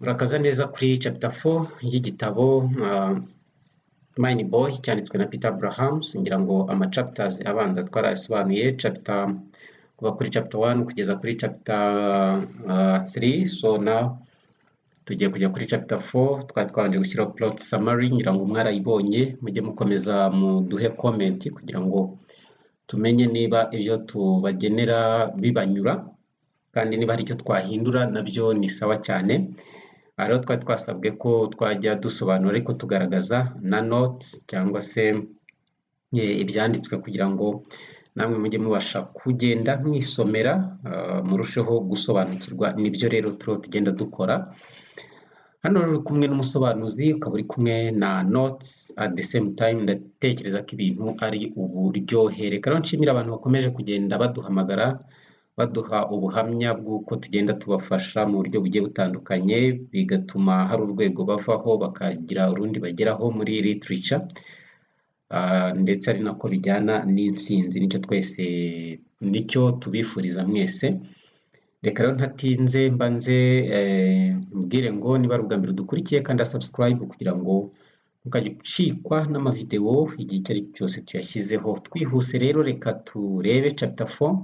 Urakaza neza kuri chapter 4 y'igitabo Mine Boy cyanditswe na Peter Abrahams. Ngira ngo ama chapters abanza twarasobanuye chapter kuva kuri chapter 1 kugeza kuri chapter 3. So now tugiye kujya kuri chapter 4. Twabanje gushyira plot summary, ngira ngo mwarayibonye, mujye mukomeza muduhe comment kugira ngo tumenye niba ibyo tubagenera bibanyura kandi niba hari icyo twahindura nabyo ni sawa cyane. Rero twari twasabwe ko twajya dusobanura ariko tugaragaza na notes cyangwa se ibyanditswe kugira ngo namwe mujye mubasha kugenda mwisomera murusheho gusobanukirwa. Nibyo rero tugenda dukora hano. Rero kumwe n'umusobanuzi ukaba uri kumwe na notes at the same time. Ndatekereza ko ibintu ari uburyohere. Rero nshimira abantu bakomeje kugenda baduhamagara baduha ubuhamya bw'uko tugenda tubafasha mu buryo bugiye butandukanye, bigatuma hari urwego bavaho bakagira urundi bageraho muri literature, ndetse ari nako bijyana n'intsinzi. Nicyo tubifuriza mwese. Reka rero ntatinze mbanze mbwire ngo niba ari ubwa mbere dukurikiye kandi subscribe kugira ngo mukajya ucikwa n'amavideo igihe icyo ari cyose tuyashyizeho. Twihuse rero reka turebe chapter 4.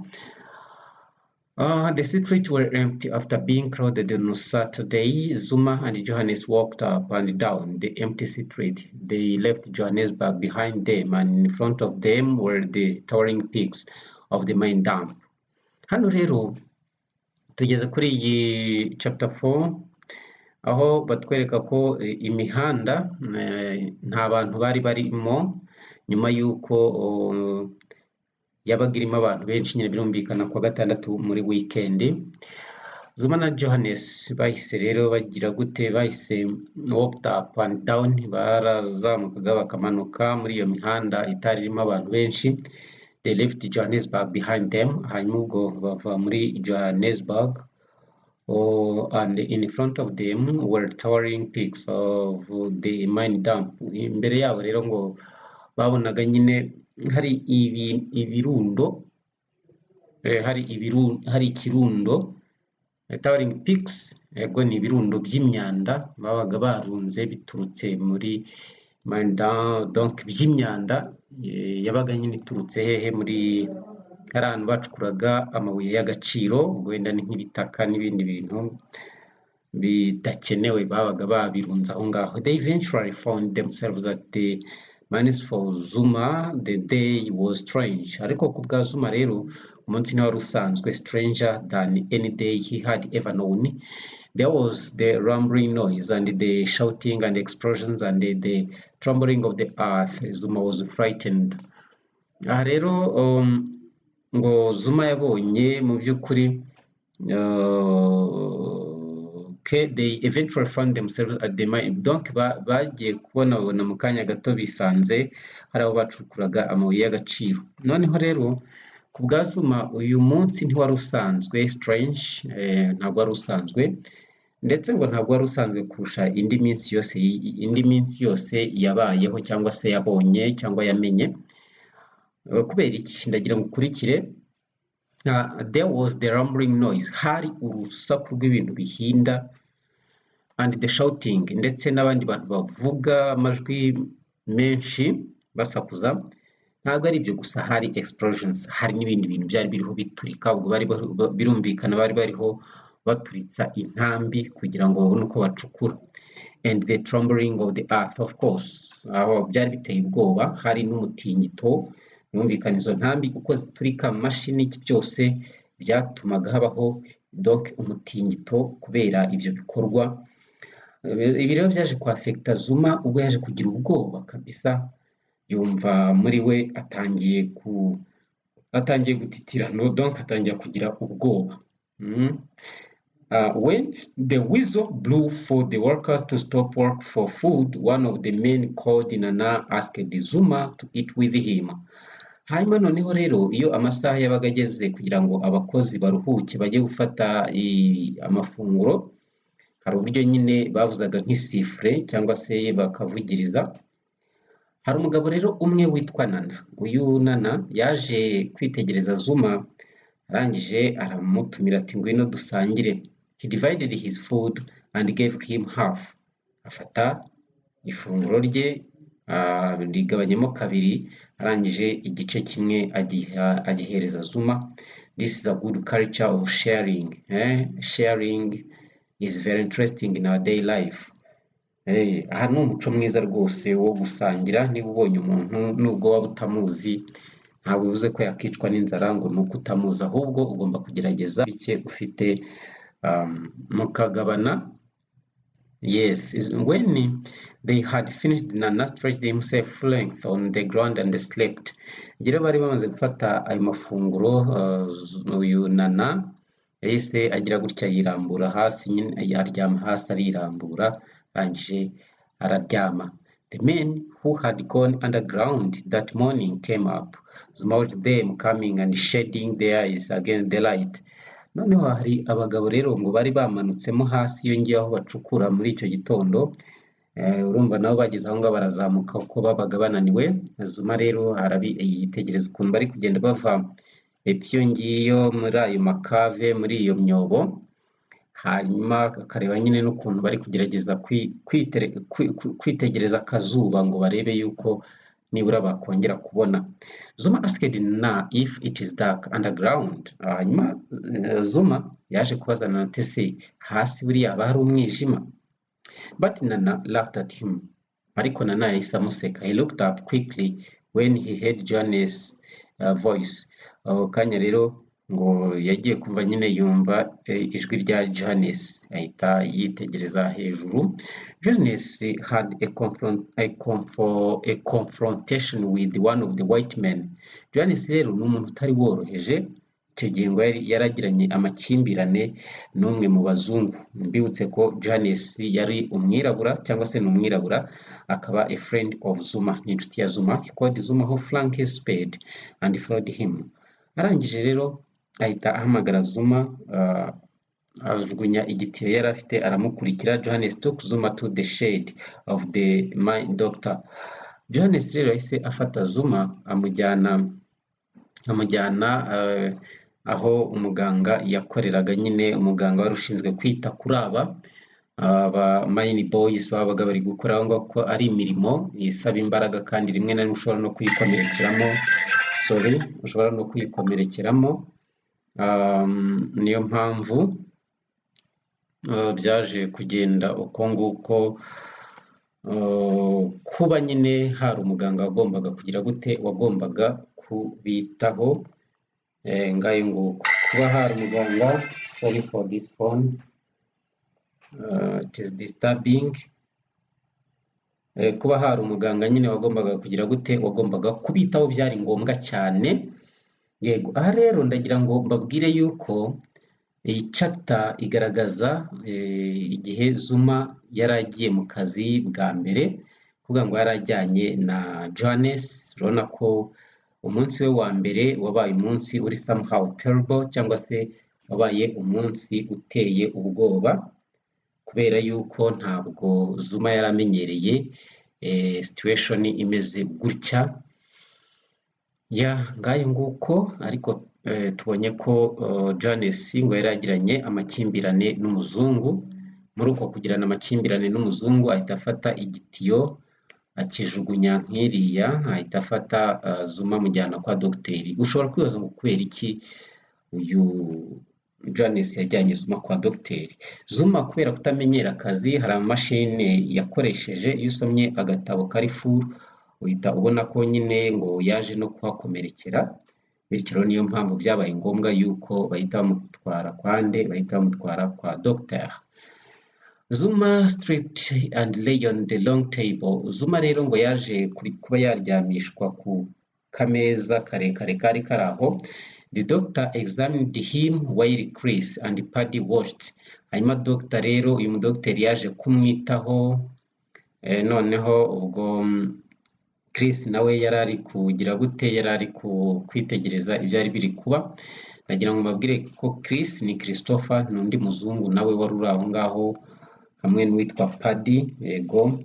The streets were empty after being crowded on Saturday. Zuma and Johannes walked up and down the empty street. They left Johannesburg behind them, and in front of them were the towering peaks of the main dam. Hano rero tugeze kuri iyi chapter 4 aho batwereka ko imihanda nta bantu bari barimo nyuma y'uko yabaga irimo abantu benshi. Nyine birumvikana kwa gatandatu muri weekend. Zuma na Johannes bahise rero bagira gute, bahise walked up and down, barazamukaga bakamanuka muri iyo mihanda itari irimo abantu benshi. They left Johannesburg behind them, hanyuma ubwo bava muri Johannesburg, and in front of them were towering peaks of the mine dump. Imbere yabo rero ngo babonaga nyine hari ibirundo, hari ikirundo, towering peaks, yego ni ibirundo by'imyanda babaga barunze biturutse muri mine dump. Donc by'imyanda yabaga nyine iturutse hehe, muri ahantu bacukuraga amabuye y'agaciro, wenda ni nk'ibitaka n'ibindi bintu bidakenewe babaga babirunze aho ngaho. They eventually found themselves at the mines. For Zuma the day was strange. Ariko ku bwa Zuma rero umunsi ni wari usanzwe, stranger than any day he had ever known. There was the rumbling noise and the shouting and explosions and the trembling of the earth. Zuma was frightened. Aha rero ngo Zuma yabonye mu by'ukuri they eventually found themselves at the mine. Donc bagiye kubona mu kanya gato bisanze hari aho bacukuraga amabuye y'agaciro. Noneho rero ku bwa Zuma uyu munsi ntiwari usanzwe, strange, ntabwo wari usanzwe, ndetse ngo ntabwo wari usanzwe kurusha indi minsi yose yabayeho cyangwa se yabonye cyangwa yamenye. Kubera iki? Ndagira ngo ukurikire. There was the rumbling noise, hari urusaku rw'ibintu bihinda, and the shouting, ndetse n'abandi bantu bavuga amajwi menshi basakuza. Ntabwo ari ibyo gusa, hari explosions, hari n'ibindi bintu byari biriho biturika. Ubwo birumvikana bari bariho baturitsa intambi kugira ngo babone uko bacukura. And the trembling of the earth, of course, aho byari biteye ubwoba. Hari n'umutingito, numvikana izo ntambi uko ziturika mashini, iki byose byatumaga habaho donc umutingito kubera ibyo bikorwa. Ibi rero byaje kwafekta Zuma ubwo yaje kugira ubwoba kabisa, yumva muri we atangiye gutitira, no, donc atangiye kugira ubwoba. When the whistle blew for the workers to stop work for food, one of the men called Nana asked Zuma to eat with him. Hanyuma noneho rero iyo amasaha yabaga ageze kugira ngo abakozi baruhuke bajye gufata amafunguro, hari uburyo nyine bavuzaga nk'isifure cyangwa se bakavugiriza. Hari umugabo rero umwe witwa Nana. Uyu Nana yaje kwitegereza Zuma, arangije aramutumira ati ngwino dusangire. He divided his food and gave him half. Afata ifunguro rye rigabanyemo kabiri, arangije igice kimwe agihereza Zuma. This is a good culture of sharing. Sharing is very interesting in our day life. Aha ni umuco mwiza rwose wo gusangira. Niba ubonye umuntu nubwo waba utamuzi, ntabwo bivuze ko yakicwa n'inzara ngo ni uko utamuzi, ahubwo ugomba kugerageza bike ufite mukagabana. Yes, when they had finished, Nana stretched himself full length on the ground and slept. Igihe bari bamaze gufata ayo mafunguro, uyu Nana yahise agira gutya yirambura hasi, nyine aryama hasi arirambura, arangije araryama. The men who had gone underground that morning came up. Zuma watched them coming and shading their eyes against the light. Noneho hari abagabo rero ngo bari bamanutsemo hasi iyo ngiye aho bacukura muri icyo gitondo. Urumva nabo bageze aho ngaho barazamuka uko babaga bananiwe. Zuma rero yitegereza ukuntu bari kugenda bava epfo ngiyo muri ayo makave, muri iyo myobo, hanyuma akareba nyine n'ukuntu bari kugerageza kwitegereza akazuba ngo barebe yuko nibura bakongera kubona. Zuma asked Nana if it is dark underground. Hanyuma Zuma yaje kubaza Nana ati se hasi buriya haba hari umwijima? But Nana laughed at him. Ariko Nana yahise amuseka. He looked up quickly when he heard Johnny's voice. Kanya rero ngo yagiye kumva nyine yumva ijwi rya Johannes, ahita yitegereza hejuru. Johannes had a confrontation with one of the white men. Johannes rero ni umuntu utari woroheje. Icyo gihe ngo yaragiranye amakimbirane n'umwe mu bazungu. Mbibutse ko Johannes yari umwirabura, cyangwa se ni umwirabura, akaba a friend of Zuma, ni inshuti ya Zuma. He called Zuma who flung his spade and followed him. Arangije rero ahita ahamagara Zuma, ajugunya igitiyo yari afite aramukurikira. Johannes took Zuma to the shade of the mine doctor. Johannes rero yahise afata Zuma amujyana aho umuganga yakoreraga, nyine umuganga wari ushinzwe kwita kuri aba mine boys babaga bari gukora aho ngaho, ko ari imirimo isaba imbaraga kandi rimwe na rimwe ushobora no kwikomerekeramo. Niyo mpamvu byaje kugenda uko nguko, kuba nyine hari umuganga wagombaga kugira gute, wagombaga kubitaho. Ngayo nguko kuba hari umuganga, sorry for this phone, it is disturbing. Kuba hari umuganga nyine wagombaga kugira gute, wagombaga kubitaho, byari ngombwa cyane. Yego, aha rero ndagira ngo mbabwire yuko iyi chapter igaragaza igihe Zuma yari agiye mu kazi bwa mbere, kuvuga ngo yari ajyanye na Johannes. Urabona ko umunsi we wa mbere wabaye umunsi uri somehow terrible, cyangwa se wabaye umunsi uteye ubwoba, kubera yuko ntabwo Zuma yari amenyereye situation imeze gutya. Ngayo nguko, ariko tubonye ko Johannes ngo yari yagiranye amakimbirane n'umuzungu. Muri uko kugirana amakimbirane n'umuzungu ahita afata igitiyo akijugunya nk'iriya, ahita afata Zuma amujyana kwa dogiteri. Ushobora kwibaza ngo kubera iki uyu Johannes yajyanye Zuma kwa dogiteri? Zuma kubera kutamenyera akazi, hari amamashini yakoresheje. Iyo usomye agatabo kari full uhita ubona ko nyine ngo yaje no kuhakomerekera, bityo rero niyo mpamvu byabaye ngombwa yuko bahita bamutwara kwa dogiteri. Zuma stripped and lay on the long table. Zuma rero ngo yaje kuba yaryamishwa ku kameza karekare kari kari aho. The doctor examined him while Chris and Paddy watched. Hanyuma doctor rero, uyu mudogiteri yaje kumwitaho. Noneho ubwo Chris nawe yari ari kugira gute, yari ari kwitegereza ibyari biri kuba. Nagira ngo mbabwire ko Chris ni Christopher, n'undi muzungu nawe wari uri aho ngaho hamwe n'uwitwa Paddy. Yego,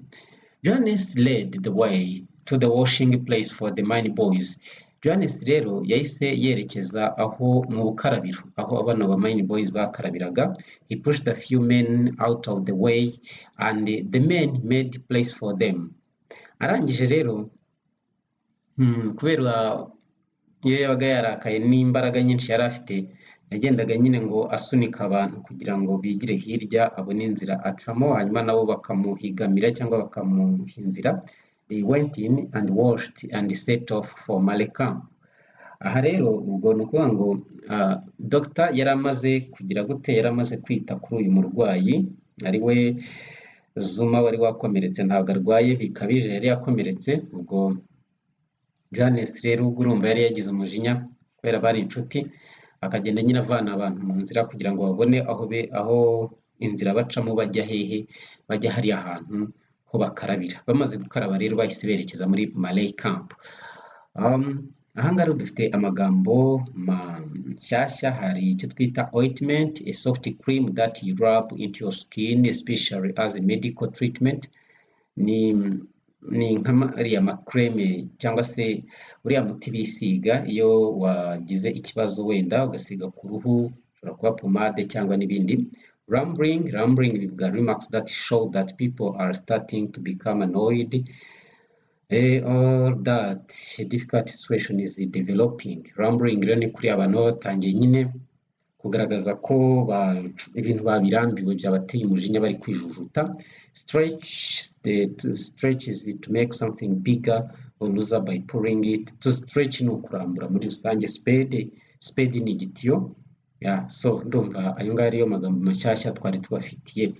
Johannes led the way to the washing place for the mine boys. Johannes rero yahise yerekeza aho mu bukarabiro aho abana ba Mine Boys bakarabiraga. He pushed a few men out of the way and the men made place for them. Arangije rero kubera iyo yabaga yarakaye n'imbaraga nyinshi yari afite, yagendaga nyine ngo asunika abantu kugira ngo bigire hirya abone inzira acamo, hanyuma nabo bakamuhigamira cyangwa bakamuha inzira. They went in and washed and set off for Male camp. Aha rero ubwo ni ukuvuga ngo Dr yari amaze kugira gute, yari amaze kwita kuri uyu murwayi ari we Zuma wari wakomeretse, ntabwo arwaye bikabije, yari yakomeretse. Ubwo Johannes rero ubwo urumva yari yagize umujinya kubera bari inshuti, akagenda nyine avana abantu mu nzira kugira ngo babone aho inzira bacamo bajya hehe, bajya hariya ahantu ho bakarabira. Bamaze gukaraba rero bahise berekeza muri Malay camp. Aha ngaha dufite amagambo mashyashya. Hari icyo twita ointment, a soft cream that you rub into your skin especially as a medical treatment. Ni nk'ariya makreme cyangwa se uriya muti bisiga iyo wagize ikibazo wenda ugasiga ku ruhu, ushobora kuba pomade cyangwa n'ibindi. Rambling bivuga remarks that show that people are starting to become annoyed or that a difficult situation is developing. Rambling rero ni kuri abantu baba batangiye nyine kugaragaza ko ibintu babirambiwe, byabateye umujinya bari kwijujuta. Stretch is to make something bigger or looser by pulling it. To stretch ni ukurambura muri rusange. Spade ni igitiyo. So ndumva ayo ngayo ariyo magambo mashyashya twari tubafitiye.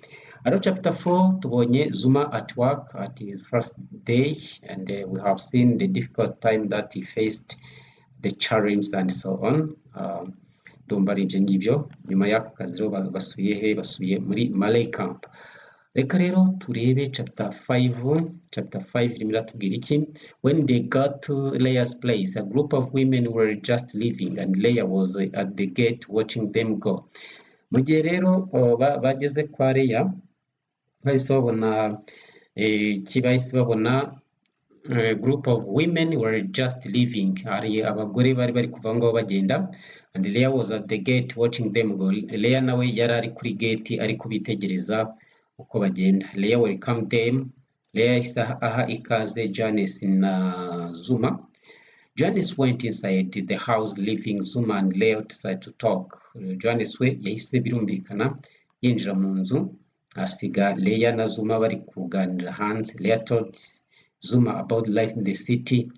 Aro chapter 4 tubonye Zuma at work at his first day, and we have seen the difficult time that he faced, the challenges and so on. Ndumva ari ibyo ngibyo. Nyuma y'ako kazi rero basubiye muri Malay camp. Reka rero turebe chapter 5. Chapter 5 irimo iratubwira iki? When they got to Leah's place, a group of women were just leaving and Leah was at the gate watching them go. Mu gihe rero bageze kwa Leah, bahise babona a group of women were just leaving. Hari abagore bari kuva ngaho bagenda, and Leah was at the gate watching them go. Leah nawe yari ari kuri gate ari kubitegereza uko bagenda. Leah welcomed them. Leah aha ikaze Johannes na Zuma. Johannes went inside the house leaving Zuma and Leah outside to talk. Johannes we yahise birumvikana yinjira mu nzu asiga Leah na Zuma bari kuganira hanze. Leah told Zuma about life in the city.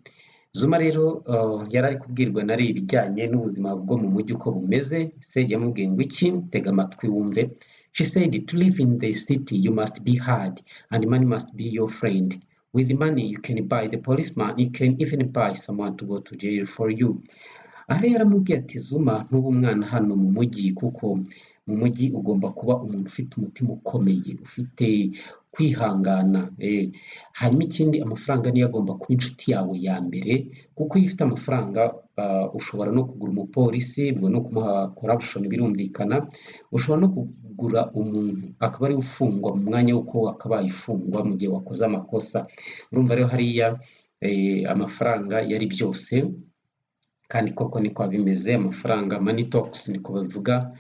Zuma rero yari ari kubwirwa na Leah ibijyanye n'ubuzima bwo mu mujyi uko bumeze. Se yamubwiye ngo iki? Tega amatwi wumve. She said, to live in the city you must be hard and money must be your friend. With money you can buy the policeman, you can even buy someone to go to jail for you. Aha rero aramubwiye ati Zuma ntuba umwana hano mu mujyi, kuko mu mujyi ugomba kuba umuntu ufite umutima ukomeye, ufite kwihangana. Hanyuma ikindi, amafaranga niyo agomba kuba inshuti yawe ya mbere, kuko iyo ufite amafaranga ushobora no kugura umupolisi, ubwo no kumuha corruption birumvikana. Ushobora no kugura umuntu akaba ari ufungwa mu mwanya w'uko akabaye ifungwa mu gihe wakoze amakosa. Urumva rero hariya amafaranga yari byose, kandi koko niko bimeze. Amafaranga, money talks, niko babivuga.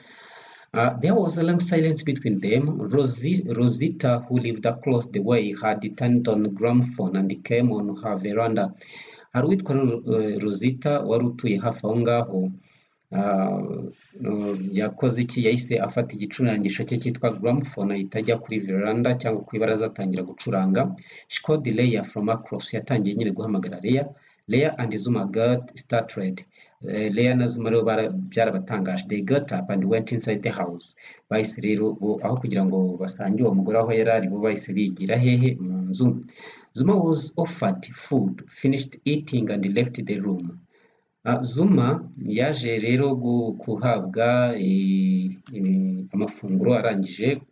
There was a long silence between them. Rosita, who lived across the way, had turned on the gramophone and came on her veranda. Hari uwitwa Rosita wari utuye hafi aho ngaho. Yakoze iki? Yahise afata igicurangisho cye cyitwa gramophone ahita ajya kuri veranda cyangwa ku ibaraza atangira gucuranga. She called Leah from across. Yatangiye nyine guhamagara Leah. Leah and Zuma got startled. Leah na Zuma rero byarabatangaje. They got up and went inside the house. Bahise rero aho kugira ngo basange uwo mugore aho yari ari, bo bahise bigira hehe? Mu nzu. Zuma was offered food, finished eating and left the room. Zuma yaje rero guhabwa amafunguro, arangije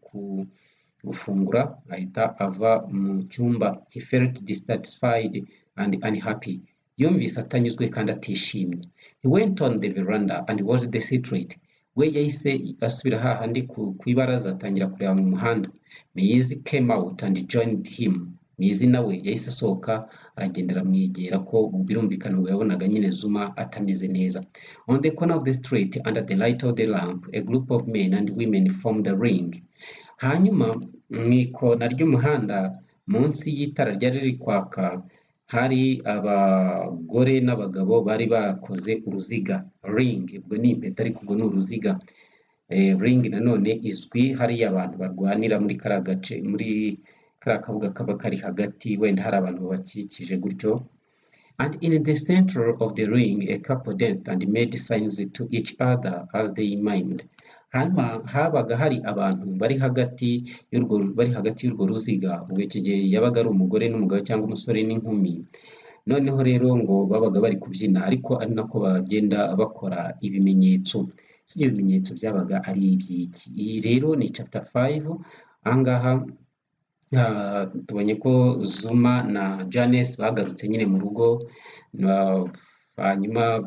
gufungura ahita ava mu cyumba. He felt dissatisfied and unhappy. Yumvise atanyuzwe kandi atishimye. He went on the veranda and watched the street. We yahise asubira hahandi ku ibaraza atangira kureba mu muhanda. Maze came out and joined him. Maisie nawe yahise asohoka aragenda aramwegera ko birumvikana ngo yabonaga nyine Zuma atameze neza. On the corner of the street under the light of the lamp a group of men and women formed a ring. Hanyuma mu ikona ry'umuhanda munsi y'itara ryari riri kwaka hari abagore n'abagabo bari bakoze uruziga. Ring ubwo ni impeta ariko ubwo ni uruziga. Ring nanone izwi hariya abantu barwanira muri kariya gace, muri kariya kabuga kaba kari hagati, wenda hari abantu babakikije gutyo. And in the center of the ring a couple danced and made signs to each other as they mimed. Hanyuma habaga hari abantu bari hagati y'urwo ruziga, ubwo icyo gihe yabaga ari umugore n'umugabo cyangwa umusore n'inkumi. Noneho rero ngo babaga bari kubyina ariko ari nako bagenda bakora ibimenyetso. Ibyo bimenyetso byabaga ari iby'iki. Iyi rero ni chapter 5. Ahangaha tubonye ko Zuma na Janice bagarutse nyine mu rugo, hanyuma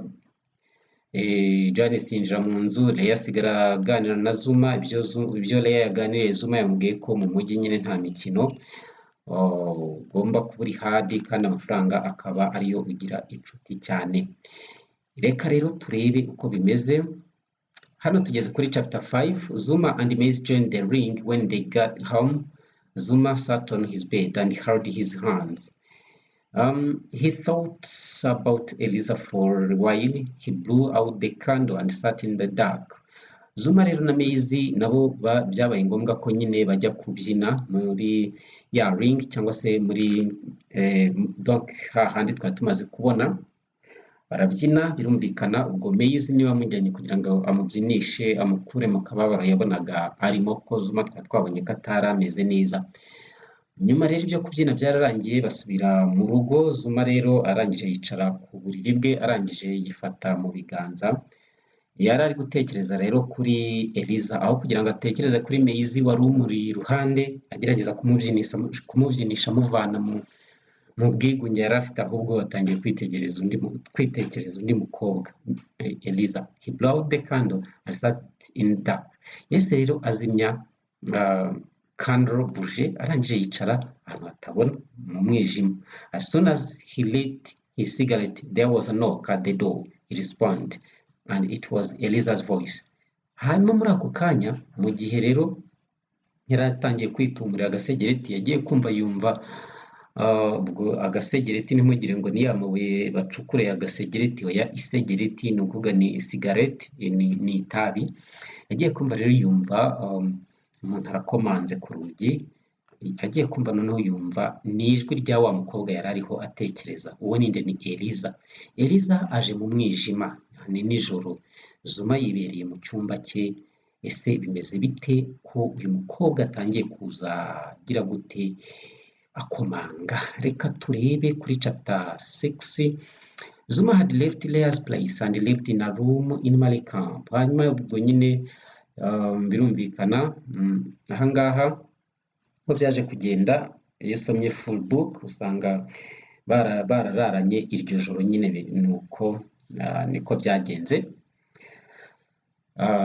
Janice yinjira mu nzu, Leah asigara aganira na Zuma. Ibyo Leah yaganiriye Zuma yamubwiye ko mu mujyi nyine nta mikino, ugomba kuba uri hadi kandi amafaranga akaba ariyo ugira inshuti cyane. Reka rero turebe uko bimeze. Hano tugeze kuri chapter 5. Zuma and Maisie joined the ring. When they got home, Zuma sat on his bed and held his hands. He thought about Eliza for a while. He blew out the candle and sat in the dark. Zuma rero na Maisie nabo byabaye ngombwa ko nyine bajya kubyina muri ya ring cyangwa se muri donc hahandi twari tumaze kubona. Barabyina birumvikana, ubwo Maisie niwe wamujyanye kugira ngo amubyinishe amukure mu kababaro yabonaga arimo, ko Zuma twabonye ko atari ameze neza. Nyuma rero ibyo kubyina byararangiye basubira mu rugo. Zuma rero arangije yicara ku buriri bwe, arangije yifata mu biganza. Yari ari gutekereza rero kuri Eliza aho kugira ngo atekereze kuri Maisie wari umuri iruhande agerageza kumubyinisha amuvana mu bwigunge yari afite, ahubwo batangiye kwitekereza undi mukobwa Eliza. He blew out the candle and sat in the dark. Yese rero azimya candle bougie, arangije yicara ahantu hatabona mu mwijima. As soon as he lit his cigarette there was a knock at the door. He responded and it was Eliza's voice. Hanyuma muri ako kanya mu gihe rero yari atangiye kwitumurira agasegereti, yagiye kumva yumva ubwo agasegereti ntimugire ngo ni amabuye bacukureye agasegereti, oya isegereti ni ukuvuga ni cigarette, ni itabi. Yagiye kumva rero yumva umuntu arakomanze ku rugi, agiye kumva noneho yumva ni ijwi rya wa mukobwa yari ariho atekereza. Uwo ninde? Ni Eliza. Eliza aje mu mwijima, ni nijoro. Zuma yibereye mu cyumba cye. Ese bimeze bite ko uyu mukobwa atangiye kuza agira gute akomanga? Reka turebe kuri chapter 6. Zuma had left Leah's place and lived in a room in Malay camp. Hanyuma ubwo nyine birumvikana ahangaha ko byaje kugenda. Iyo usomye full book usanga barararanye iryo joro nyine, nuko niko byagenze.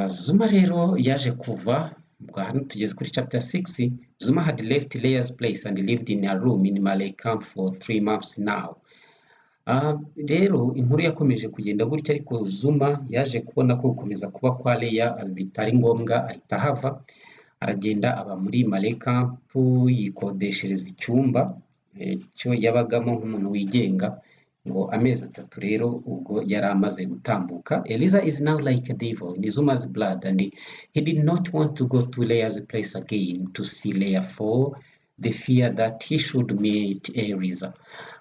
Zuma rero yaje kuva. Hano tugeze kuri chapter 6. Zuma had left Leah's place and lived in a room in Malay camp for 3 months now. Rero inkuru yakomeje kugenda gutya, ariko Zuma yaje kubona ko gukomeza kuba kwa Leah bitari ngombwa, ahita hava aragenda aba muri Malay camp, yikodeshereza icyumba cyo yabagamo nk'umuntu wigenga ngo amezi 3. Rero ubwo yari amaze gutambuka. Eliza is now like a devil in Zuma's blood and he did not want to go to Leah's place again to see Leah for the fear that he should meet Eliza.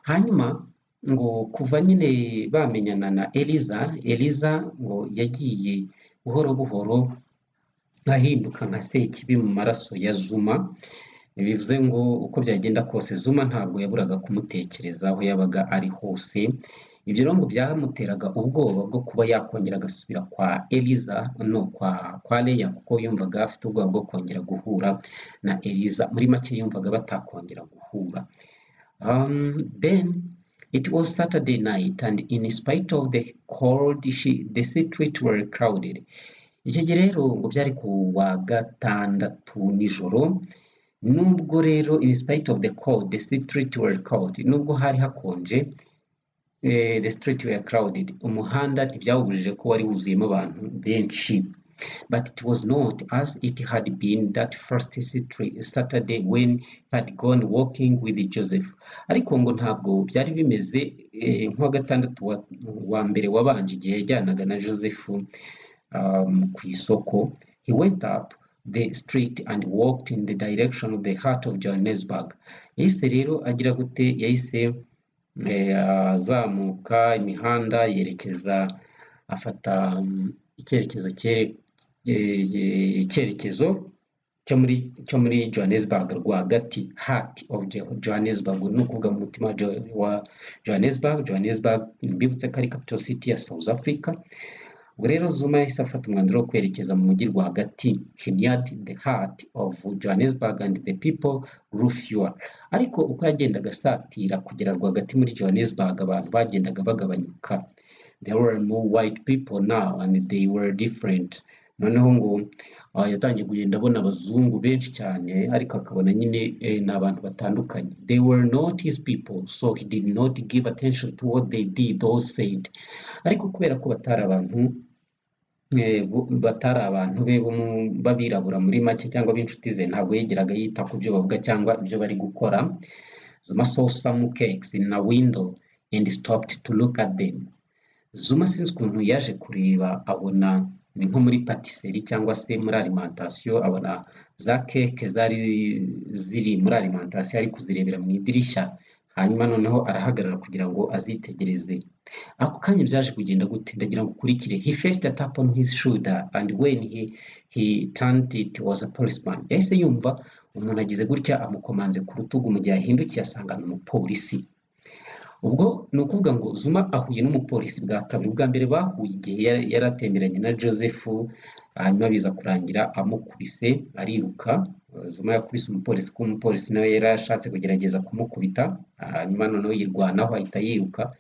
Hanyuma ngo kuva nyine bamenyana na Eliza ngo yagiye buhoro buhoro ahinduka nka sekibi mu maraso ya Zuma. Bivuze ngo uko byagenda kose Zuma ntabwo yaburaga kumutekereza aho yabaga ari hose. Ibyo rero ngo byamuteraga ubwoba bwo kuba yakongera agasubira kwa Eliza no kwa Leah, kuko yumvaga afite ubwoba bwo kongera guhura na Eliza. Muri make yumvaga batakongera guhura. Then it was Saturday night and in spite of the cold the streets were crowded. Icyo gihe rero ngo byari ku wa gatandatu nijoro, nubwo rero in spite of the cold the street were cold, nubwo hari hakonje, the street were crowded, umuhanda ntibyawubujije ko wari wuzuyemo abantu benshi. But it was not as it had been that first Saturday when he had gone walking with Joseph. Ariko ngo ntabwo byari bimeze nk'uwa gatandatu wa mbere wabanje igihe yajyanaga na Joseph ku isoko. He went up the street and walked in the direction of the heart of Johannesburg. Yahise rero agira gute, yahise azamuka imihanda yerekeza, afata icyerekezo cyo muri Johannesburg rwagati, heart of Johannesburg, ni ukuvuga mu mutima wa Johannesburg. Johannesburg mbibutse ko ari capital city ya South Africa. Ubwo rero Zuma yahise afata umwanzuro wo kwerekeza mu mujyi rwagati. He neared the heart of Johannesburg and the people grew fewer. Ariko uko yagendaga asatira kugera rwagati muri Johannesburg, abantu bagendaga bagabanyuka. There were more white people now and they were different. Noneho ngo yatangiye kugenda abona abazungu benshi cyane, ariko akabona nyine ni abantu batandukanye. They were not his people, so he did not give attention to what they did or said. Ariko kubera ko batari abantu be b'abirabura muri make cyangwa b'inshuti ze, ntabwo yigeraga yita ku byo bavuga cyangwa ibyo bari gukora. Zuma saw some cakes in a window and stopped to look at them. Zuma sinzi ukuntu yaje kureba, abona ni nko muri patisserie cyangwa se muri alimentation, abona za keke zari ziri muri alimentation, ari kuzirebera mu idirishya. Hanyuma noneho arahagarara kugira ngo azitegereze. Ako kanya byaje kugenda gute? Ndagira ngo ukurikire. He felt a tap on his shoulder and when he turned it was a policeman. Yahise yumva umuntu agize gutya amukomanze ku rutugu, mu gihe ahindukiye asanga ni umupolisi. Ubwo ni ukuvuga ngo Zuma ahuye n'umupolisi bwa kabiri. Ubwa mbere bahuye igihe yari atemberanye na Joseph, hanyuma biza kurangira amukubise ariruka. Zuma yakubise umupolisi kuko umupolisi nawe yari ashatse kugerageza kumukubita, hanyuma noneho yirwanaho ahita yiruka.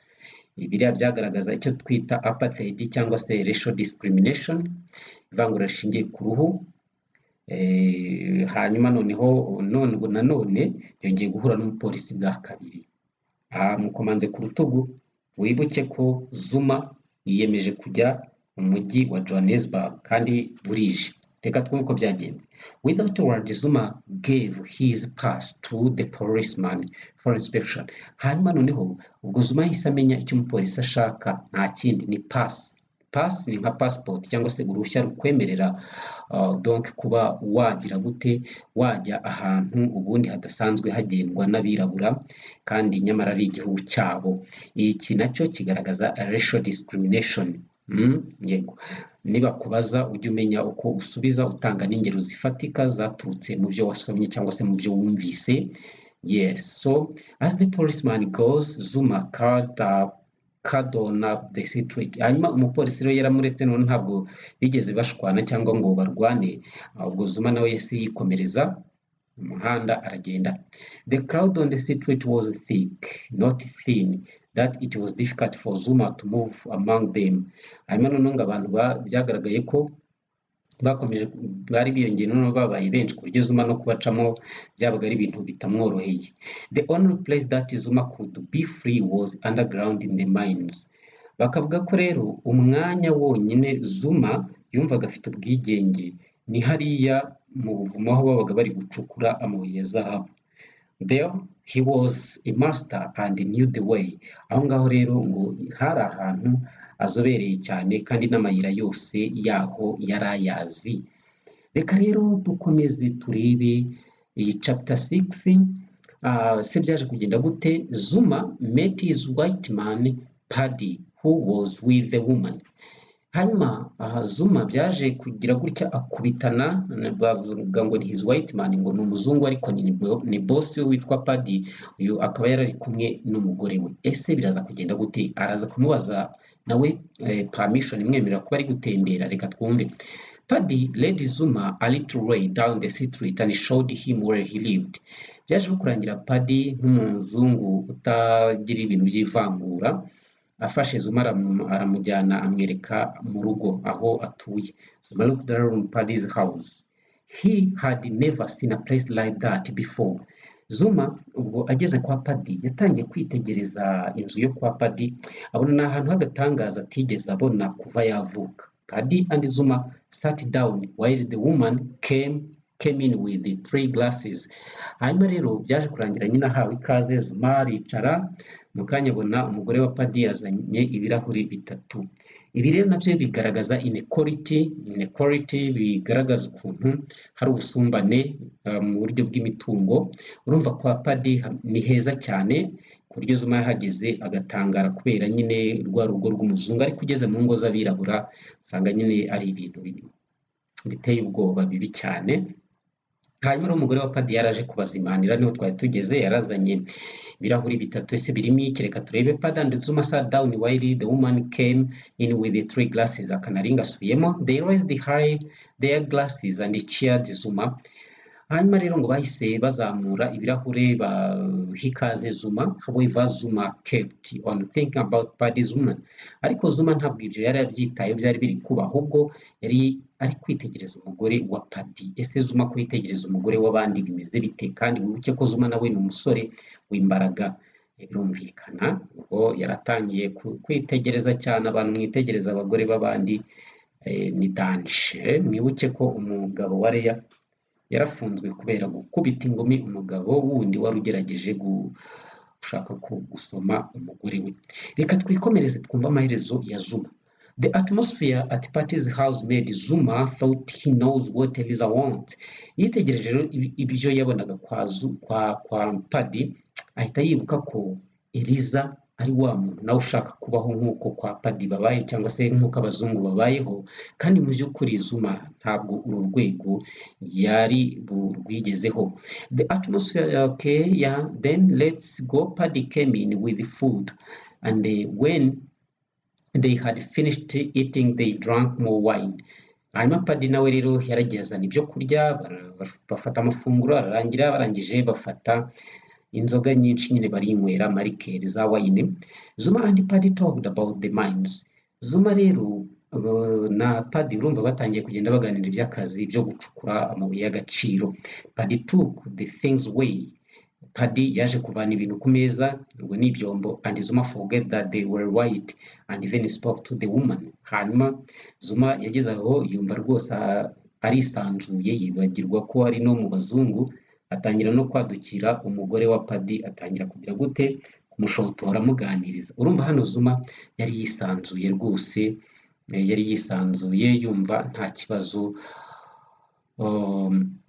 Biriya byagaragaza icyo twita apartheid cyangwa se racial discrimination, ivangura rishingiye ku ruhu. Hanyuma noneho nanone yongeye guhura n'umupolisi bwa kabiri, mukomanze ku rutugu. Wibuke ko Zuma yiyemeje kujya mu mujyi wa Johannesburg kandi burije. Reka twumve uko byagenze. Without a word, Zuma gave his pass to the policeman for inspection. Hanyuma noneho ubwo Zuma yahise amenya icyo umupolisi ashaka, nta kindi ni pass. Pass ni nka passport cyangwa se uruhushya rukwemerera donc kuba wagira gute, wajya ahantu ubundi hadasanzwe hagendwa n'abirabura kandi nyamara ari igihugu cyabo. Iki nacyo kigaragaza racial discrimination. Yego, niba kubaza ujye umenya uko usubiza, utanga n'ingero zifatika zaturutse mu byo wasomye cyangwa se mu byo wumvise. Yes, so as the policeman goes, Zuma cordon up the street. Hanyuma umupolisi rero yaramuretse, none ntabwo bigeze bashwana cyangwa ngo barwane. Ubwo Zuma nawe yahise yikomereza umuhanda aragenda. The crowd on the street was thick, not thin, that it was difficult for Zuma to move among them. Hanyuma noneho ngo abantu byagaragaye ko bakomeje bari biyongeye, noneho babaye benshi ku buryo Zuma no kubacamo byabaga ari ibintu bitamworoheye. The only place that Zuma could be free was underground in the mines. Bakavuga ko rero umwanya wonyine Zuma yumvaga afite ubwigenge ni hariya mu buvumo, aho babaga bari gucukura amabuye ya zahabu. There he was a master and knew the way. Aho ngaho rero ngo hari ahantu azobereye cyane kandi n'amayira yose yaho yari ayazi. Reka rero dukomeze turebe iyi chapter 6. Se byaje kugenda gute? Zuma met his white man Paddy who was with the woman. Hanyuma Zuma byaje kugira gutya akubitana, bavuga ngo ni his white man, ngo ni umuzungu ariko ni boss we witwa Paddy. Uyu akaba yarari kumwe n'umugore we. Ese biraza kugenda gute? Araza kumubaza nawe permission imwemerera kuba ari gutembera. Reka twumve. Paddy led Zuma a little way down the street and showed him where he lived. Byaje kurangira Paddy nk'umuzungu utagira ibintu by'ivangura afashe Zuma aramujyana amwereka mu rugo aho atuye. Zuma looked around Paddy's house. He had never seen a place like that before. Zuma ubwo ageze kwa Paddy yatangiye kwitegereza inzu yo kwa Paddy abona ni ahantu h'agatangaza atigeze abona kuva yavuka. Paddy and Zuma sat down while the woman came in with the 3 glasses. Hanyuma rero byaje kurangira nyine ahawe ikaze Zuma aricara mu kanya abona umugore wa Paddy yazanye ibirahuri bitatu. Ibi rero nabyo bigaragaza inequality bigaragaza ukuntu hari ubusumbane mu buryo bw'imitungo. Urumva kwa Paddy ni heza cyane ku buryo Zuma yahageze agatangara kubera nyine rwa rugo rw'umuzungu, ariko ugeze mu ngo z'abirabura usanga nyine ari ibintu biteye ubwoba bibi cyane. Hanyuma rero umugore wa Paddy yaraje kubazimanira, niho twari tugeze, yarazanye ibirahuri bitatu. Ese birimo iki? Reka turebe. Paddy and Zuma sat down while the woman came in with the 3 glasses. Akanaringa asubiyemo. They raised their glasses and cheered Zuma. Hanyuma rero ngo bahise bazamura ibirahure bahikaze Zuma. However, Zuma kept on thinking about Paddy's woman. Ariko Zuma ntabwo ibyo yari abyitayeho byari biri kuba, ahubwo yari ari kwitegereza umugore wa Paddy. Ese Zuma kwitegereza umugore w'abandi bimeze bite? Kandi wibuke ko Zuma nawe ni umusore w'imbaraga. Birumvikana ubwo yaratangiye kwitegereza cyane. Abantu mwitegereza abagore b'abandi ni danje. Mwibuke ko umugabo wa Leya yarafunzwe kubera gukubita ingumi umugabo wundi wari ugerageje gushaka gusoma umugore we. Reka twikomereze twumva amaherezo ya Zuma. The atmosphere at Paddy's house made Zuma thought he knows what Eliza wants. Yitegereje rero ibyo yabonaga kwa Paddy, ahita yibuka ko Eliza ari wa muntu nawe ushaka kubaho nk'uko kwa Paddy babaye, cyangwa se nk'uko abazungu babayeho. Kandi mu by'ukuri Zuma ntabwo uru rwego yari burwigezeho. The atmosphere, okay, yeah, then let's go. Paddy came in with the food, and when they had finished eating they drank more wine. Hanyuma Paddy nawe rero yaragiye azana ibyo kurya, bafata amafunguro ararangira, barangije bafata inzoga nyinshi nyine barinywera marikeri za wine. Zuma and Paddy talked about the mines. Zuma rero na Paddy urumva batangiye kugenda baganira iby'akazi byo gucukura amabuye y'agaciro. Paddy took the things away. Paddy yaje kuvana ibintu ku meza, ubwo ni ibyombo, and Zuma forget that they were white and even spoke to the woman. Hanyuma Zuma yageze aho yumva rwose arisanzuye, yibagirwa ko ari no mu bazungu, atangira no kwadukira umugore wa Paddy, atangira kugira gute kumushotora amuganiriza. Urumva hano Zuma yari yisanzuye rwose, yari yisanzuye yumva nta kibazo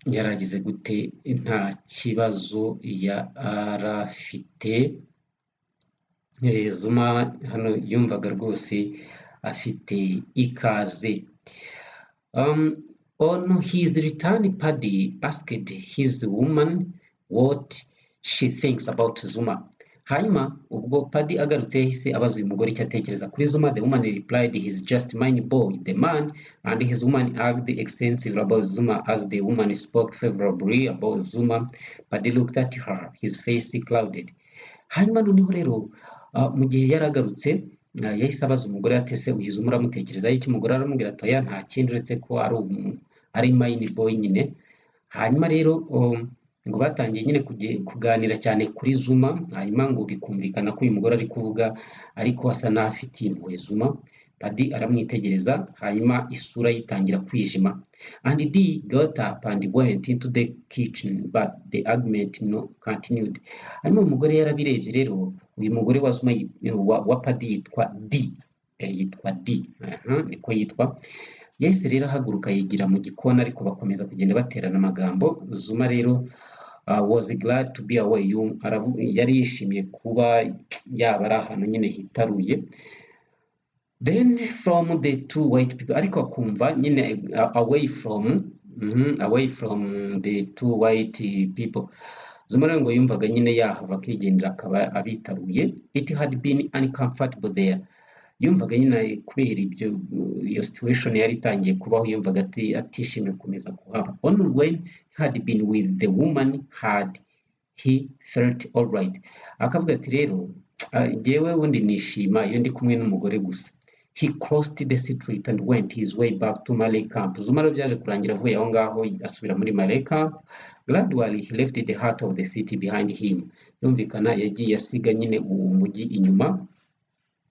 yaragize gute, nta kibazo yarafite. Zuma hano yumvaga rwose afite ikaze. On his return, Paddy asked his woman what she thinks about Zuma. Hanyuma ubwo Paddy agarutse yahise abaza uyu mugore icyo atekereza kuri Zuma. The woman replied, he's just my boy. The man and his woman argued extensively about Zuma. As the woman spoke favorably about Zuma, Paddy looked at her, his face clouded. Hanyuma noneho rero mu gihe yaragarutse yahise abaza umugore ati ese uyu Zuma uramutekerezaho iki? Umugore aramubwira ati oya, nta kindi uretse ko ari my boy nyine. Hanyuma rero ngo batangiye nyine kuganira cyane kuri Zuma. Hanyuma ngo bikumvikana ko uyu mugore ari kuvuga ariko asa n'afitiye impuhwe Zuma. Paddy aramwitegereza, hanyuma isura yitangira kwijima. And D got up and went into the kitchen, but the argument continued. Hanyuma umugore yarabirebye rero, uyu mugore wa Zuma wa Paddy yitwa D, niko yitwa. Yahise rero ahaguruka yigira mu gikona, ariko bakomeza kugenda baterana amagambo. Zuma rero was glad to be away. Yari yishimiye kuba yaba ari ahantu nyine hitaruye. Then from the 2 white people, ariko akumva nyine away from the 2 white people. Zuma rero ngo yumvaga nyine yahava akigendera akaba abitaruye. It had been uncomfortable there. Yumvaga nyine kubera iyo situation yari itangiye kubaho, yumvaga atishimiye kumeza kuhaba. Only when he had been with the woman had he felt all right. Akavuga ati rero njyewe wundi nishima iyo ndi kumwe n'umugore gusa. he crossed the street and went his way back to Malay camp. Zuma rero byaje kurangira avuye aho ngaho asubira muri Malay camp. Gradually he left the heart of the city behind him. Yumvikana yagiye asiga nyine umujyi inyuma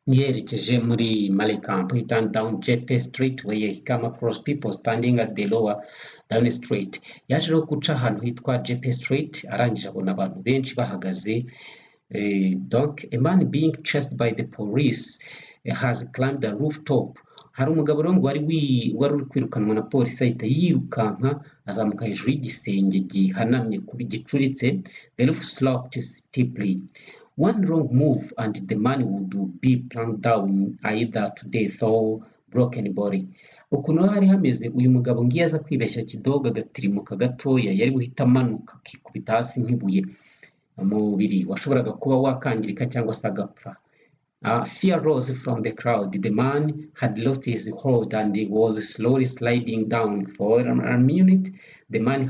yerekeje muri Malay camp. He turned down JP Street where he came across people standing at the lower down street. Yaje rero guca ahantu hitwa JP Street arangije abona abantu benshi bahagaze. Donc a man being chased by the police has climbed the rooftop. Hari umugabo rero ngo wari uri kwirukanwa na polisi ahita yirukanka azamuka hejuru y'igisenge gihanamye kubi gicuritse. The roof sloped steeply. One wrong move and the man would be plunged down either to death or broken body. Ukuntu hari hameze uyu mugabo ngiye aza kwibeshya kidogo agatirimuka gatoya yari guhita amanuka akikubita hasi nk'ibuye. Umubiri washoboraga kuba wakangirika cyangwa se agapfa. Fear rose from the crowd. The man had lost his hold and he was slowly sliding down. For a minute, the man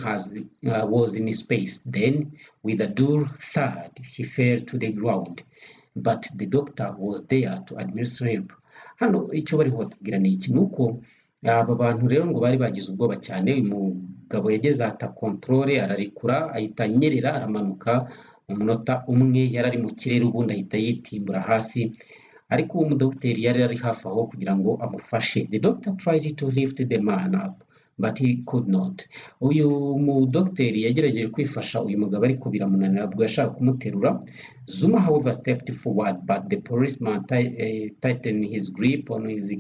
was in space. Then, with a dull thud, he fell to the ground. But the doctor was there to administer help. Hano icyo bari batubwira ni iki nuko aba bantu rero ngo bari bagize ubwoba cyane. Uyu mugabo yageze ata controle ararikura ahita anyerera aramanuka umunota umwe yari ari mu kirere ubundi ahita yitimbura hasi ariko uwo mudokiteri yari ari hafi aho kugira ngo amufashe. The doctor tried to lift the man up but he could not. Uyu mudokiteri yagerageje kwifasha uyu mugabo ariko biramunanira ubwo yashaka kumuterura. Zuma however stepped forward but the policeman tightened his grip on his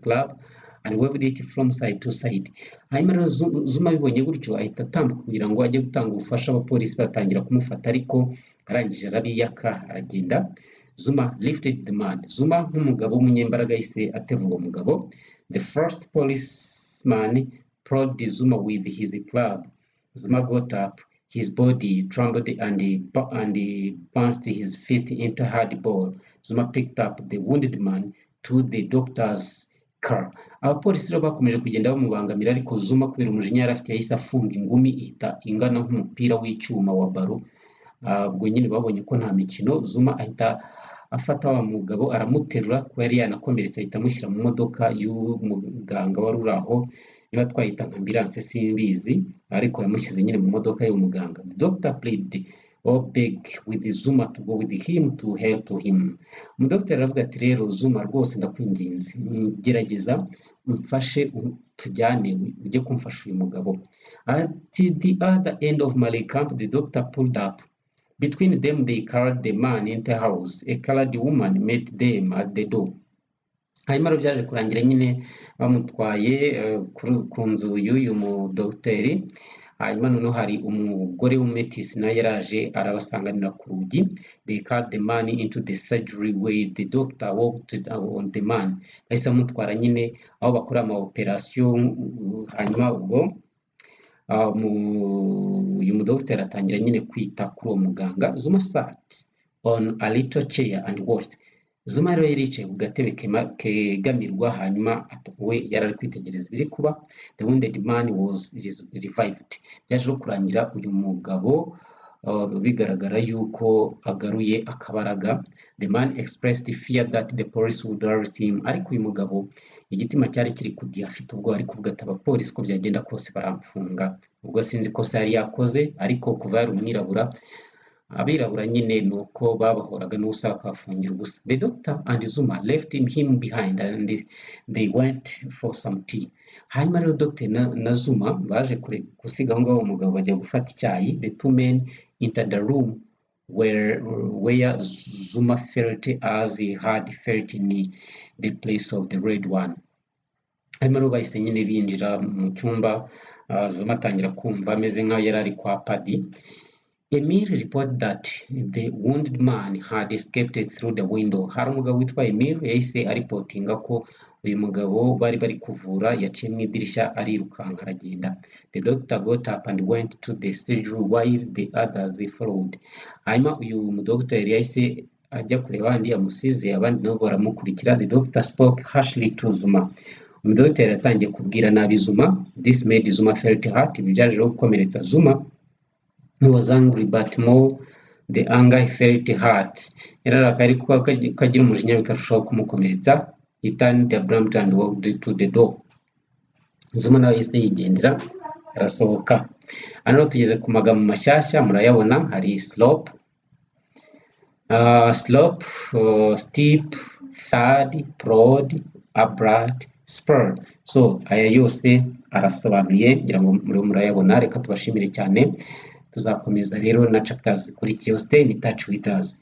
club and waved it from side to side. Hanyuma rero Zuma bibonye gutyo ahita atambuka kugira ngo ajye gutanga ubufasha. Abapolisi batangira kumufata ariko arangije arabiyaka aragenda. Zuma lifted the man. Zuma nk'umugabo w'umunyembaraga yahise aterura uwo mugabo. The first policeman prodded Zuma with his club. Zuma got up. His body trembled and he bounced his feet into hard ball. Zuma picked up the wounded man to the doctor's car. Abapolisi rero bakomeje kugenda bamubangamira ariko Zuma kubera umujinya yari afite yahise afunga ingumi ihita ingana nk'umupira w'icyuma wa baro. Ubwo nyine babonye ko nta mikino. Zuma ahita afata wa mugabo aramuterura ko yari yanakomeretse ahita amushyira mu modoka y'umuganga wari uri aho niba twahita nka ambulance simbizi ariko yamushyize nyine mu modoka y'umuganga. The doctor pleaded or beg with Zuma to go with him to help him. Umudokiteri aravuga ati rero Zuma rwose ndakwinginze gerageza umfashe tujyane ujye kumfasha uyu mugabo. At the other end of Malay camp the doctor pulled up. Between them they carried the man into the house. A colored woman met them at the door. Hanyuma rero byaje kurangira nyine bamutwaye ku nzu y'uyu mudokiteri. Hanyuma noneho hari umugore w'umetisi nawe yaraje arabasanganira ku rugi. They carried the man into the surgery where the doctor walked on the man. Bahise bamutwara nyine aho bakora ama operation. Hanyuma ubwo uyu mudokiteri atangira nyine kwita kuri uwo muganga. Zuma sat on a little chair and watched. Zuma rero yaricaye ku gatebe kegamirwa hanyuma we yarari kwitegereza ibiri kuba. The wounded man was revived. Byaje no kurangira uyu mugabo bigaragara yuko agaruye akabaraga. The man expressed fear that the police would arrest him. Ariko uyu mugabo igitima cyari kiri kudiha afite ubwo ari kuvuga ati abapolisi ko byagenda kose baramfunga. Ubwo sinzi ko yari yakoze ariko kuva yari umwirabura abirabura nyine nuko babahoraga n'ubusa bakafungira ubusa. The doctor and Zuma left him behind and they went for some tea. Hanyuma rero Dr. na Zuma baje gusiga aho ngaho umugabo bajya gufata icyayi. The two men entered the room where Zuma felt as he had felt in the place of the red one. Hanyuma rero bahise nyine binjira mu cyumba. Zuma atangira kumva ameze nk'aho yari ari kwa padi. Emir reported that the wounded man had escaped through the window. Hari umugabo witwa Emir yahise aripotinga ko uyu mugabo bari kuvura yaciye mu idirishya arirukanka aragenda. The doctor got up and went to the surgery while the others followed. Hanyuma uyu mudokiteri yahise ajya kureba andi yamusize abandi nabo baramukurikira. The doctor spoke harshly to Zuma. Umudokiteri yatangiye kubwira nabi Zuma. This made Zuma felt hurt. Ibi byaje gukomeretsa Zuma. He was angry but more the anger felt hurt. Yararakaye ariko kagira umujinya bikarushaho kumukomeretsa. He turned abruptly and walked to the door. Zuma nawe yahise yigendera arasohoka. Hano tugeze ku magambo mashyashya murayabona, hari slope, steep, third, prod, abrupt, spur. So aya yose arasobanuye ngira ngo murayabona. Reka tubashimire cyane, tuzakomeza rero na chapters zikurikiye. Stay in touch with us.